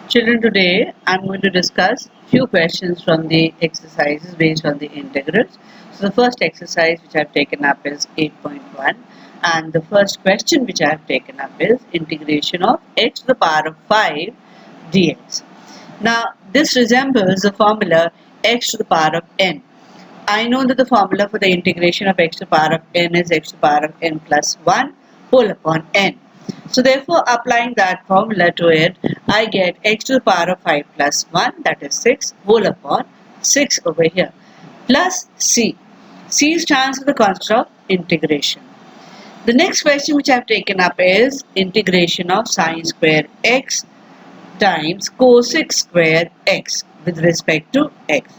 Children, today I'm going to discuss few questions from the exercises based on the integrals. So the first exercise which I've taken up is 8.1, and the first question which I have taken up is integration of x to the power of 5 dx. Now this resembles the formula x to the power of n. I know that the formula for the integration of x to the power of n is x to the power of n plus 1 whole upon n. So therefore, applying that formula to it, I get x to the power of 5 plus 1, that is 6, whole upon 6 over here, plus c. C stands for the constant of integration. The next question which I have taken up is integration of sine square x times cosec square x with respect to x.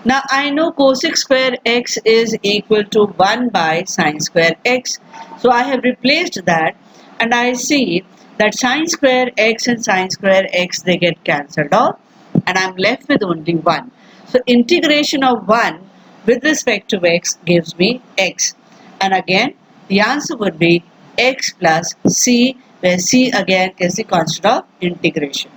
Now I know cosec square x is equal to 1 by sine square x. So I have replaced that, and I see that sine square x and sine square x, they get cancelled off, and I'm left with only 1. So integration of 1 with respect to x gives me x. And again the answer would be x plus c, where c again is the constant of integration.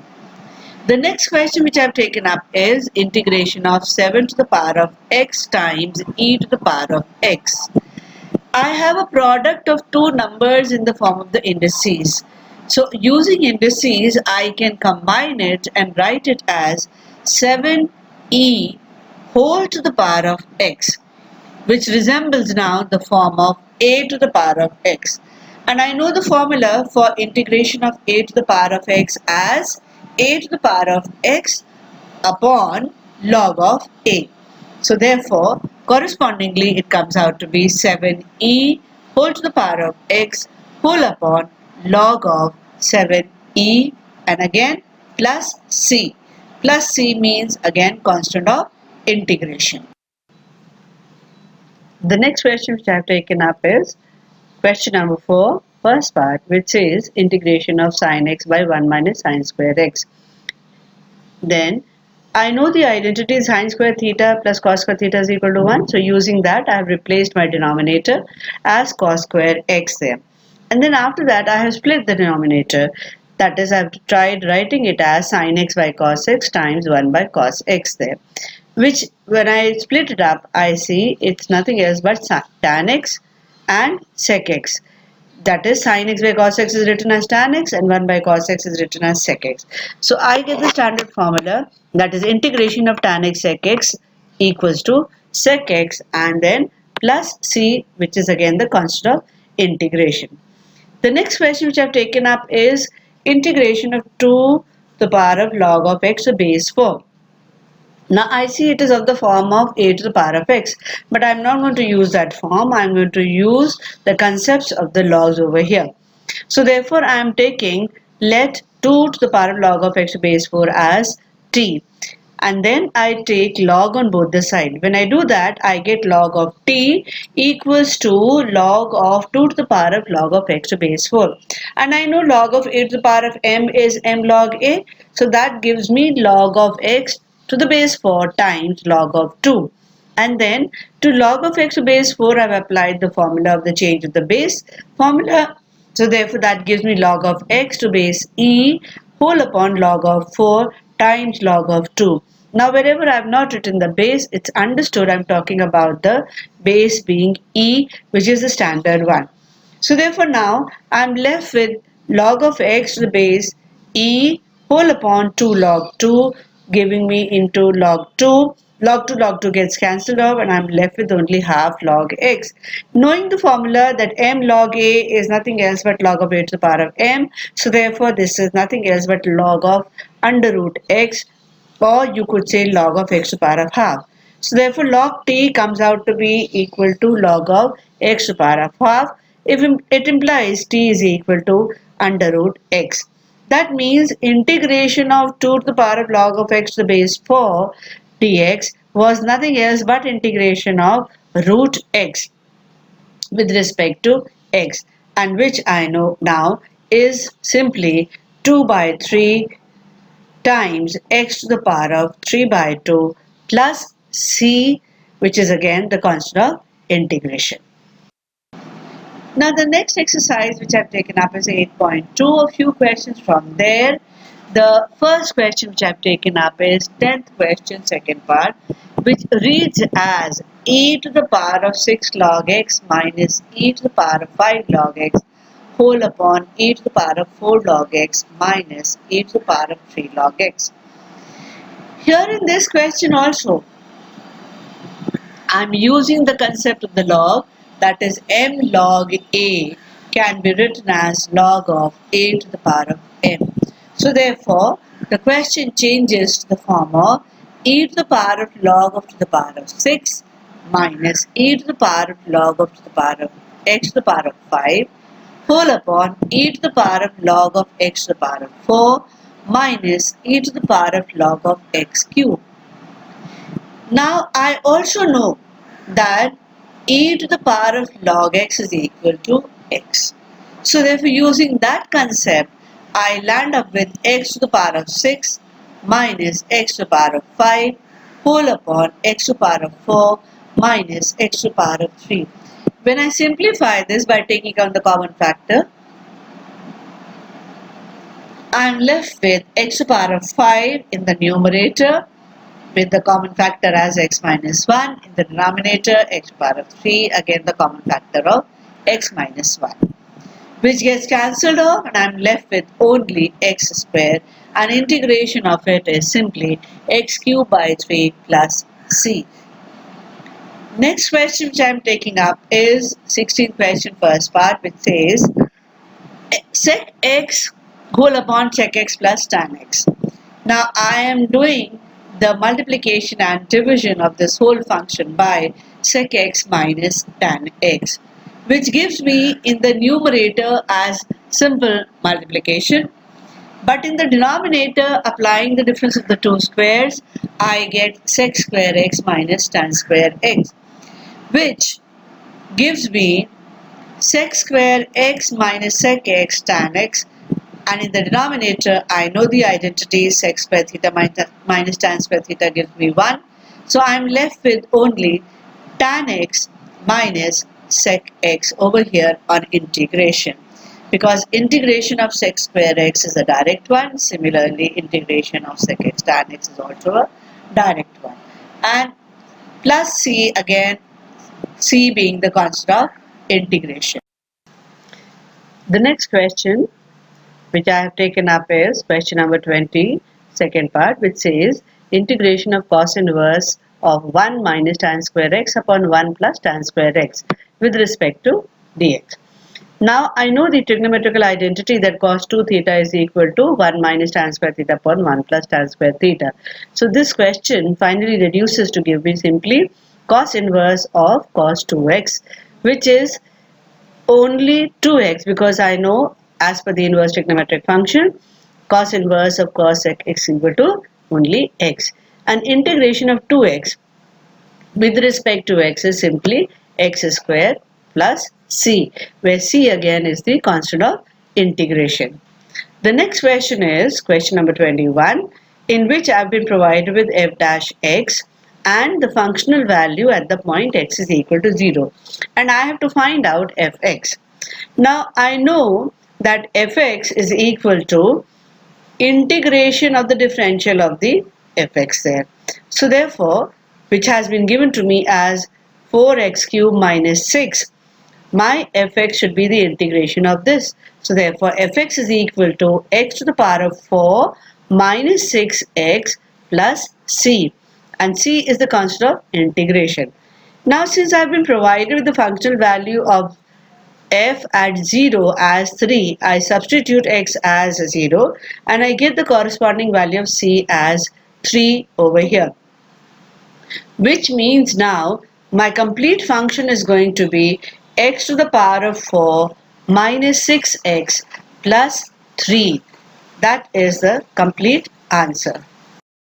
The next question which I have taken up is integration of 7 to the power of x times e to the power of x. I have a product of two numbers in the form of the indices. So using indices, I can combine it and write it as 7e whole to the power of x, which resembles now the form of a to the power of x. And I know the formula for integration of a to the power of x as a to the power of x upon log of a. So therefore, correspondingly, it comes out to be 7e whole to the power of x whole upon log of 7e, and again plus c. Plus c means again constant of integration. The next question which I have taken up is question number 4, first part, which says integration of sine x by 1 minus sine square x. Then I know the identity sine square theta plus cos square theta is equal to 1. So using that, I have replaced my denominator as cos square x there. And then after that, I have split the denominator. That is, I have tried writing it as sine x by cos x times 1 by cos x there. Which, when I split it up, I see it's nothing else but tan x and sec x. That is, sin x by cos x is written as tan x and 1 by cos x is written as sec x. So I get the standard formula, that is integration of tan x sec x equals to sec x and then plus c, which is again the constant of integration. The next question which I have taken up is integration of 2 to the power of log of x to base 4. Now I see it is of the form of a to the power of x, but I am not going to use that form. I am going to use the concepts of the logs over here. So therefore I am taking let 2 to the power of log of x to base 4 as t, and then I take log on both the sides. When I do that, I get log of t equals to log of 2 to the power of log of x to base 4, and I know log of a to the power of m is m log a, so that gives me log of x to the base 4 times log of 2, and then to log of x to base 4 I have applied the formula of the change of the base formula. So therefore that gives me log of x to base e whole upon log of 4 times log of 2. Now wherever I have not written the base, it's understood I'm talking about the base being e, which is the standard one. So therefore now I am left with log of x to the base e whole upon 2 log 2, giving me into log 2. Log 2 gets cancelled off, and I am left with only half log x. Knowing the formula that m log a is nothing else but log of a to the power of m, so therefore this is nothing else but log of under root x, or you could say log of x to the power of half. So therefore log t comes out to be equal to log of x to the power of half. If it implies t is equal to under root x. That means integration of 2 to the power of log of x to the base 4 dx was nothing else but integration of root x with respect to x, and which I know now is simply 2 by 3 times x to the power of 3 by 2 plus c, which is again the constant of integration. Now the next exercise which I have taken up is 8.2. A few questions from there. The first question which I have taken up is 10th question, second part, which reads as e to the power of 6 log x minus e to the power of 5 log x whole upon e to the power of 4 log x minus e to the power of 3 log x. Here in this question also, I am using the concept of the log, that is m log a can be written as log of a to the power of m. So therefore, the question changes to the form of e to the power of log of to the power of 6 minus e to the power of log of to the power of x to the power of 5 whole upon e to the power of log of x to the power of 4 minus e to the power of log of x cube. Now I also know that e to the power of log x is equal to x. So therefore, using that concept, I land up with x to the power of 6 minus x to the power of 5 whole upon x to the power of 4 minus x to the power of 3. When I simplify this by taking out the common factor, I am left with x to the power of 5 in the numerator with the common factor as x minus 1, in the denominator x to the power of 3, again the common factor of x minus 1, which gets cancelled off, and I am left with only x square, and integration of it is simply x cubed by 3 plus c. Next question which I am taking up is 16th question, first part, which says sec x whole upon sec x plus tan x. Now I am doing the multiplication and division of this whole function by sec x minus tan x, which gives me in the numerator as simple multiplication, but in the denominator, applying the difference of the two squares, I get sec square x minus tan square x, which gives me sec square x minus sec x tan x, and in the denominator I know the identity sec square theta minus tan square theta gives me 1. So I am left with only tan x minus sec x over here on integration, because integration of sec square x is a direct one. Similarly, integration of sec x tan x is also a direct one, and plus c, again c being the constant of integration. The next question which I have taken up is question number 20, second part, which says integration of cos inverse of 1 minus tan square x upon 1 plus tan square x with respect to dx. Now I know the trigonometrical identity that cos 2 theta is equal to 1 minus tan square theta upon 1 plus tan square theta. So this question finally reduces to give me simply cos inverse of cos 2x, which is only 2x, because I know as per the inverse trigonometric function, cos inverse of cos x equal to only x, and integration of 2x with respect to x is simply x square plus c, where c again is the constant of integration. The next question is question number 21, in which I have been provided with f dash x and the functional value at the point x is equal to 0, and I have to find out fx. Now I know that fx is equal to integration of the differential of the fx there. So therefore, which has been given to me as 4x cubed minus 6, my fx should be the integration of this. So therefore, fx is equal to x to the power of 4 minus 6x plus c, and c is the constant of integration. Now since I have been provided with the functional value of f at 0 as 3, I substitute x as 0 and I get the corresponding value of c as 3 over here, which means now my complete function is going to be x to the power of 4 minus 6x plus 3. That is the complete answer.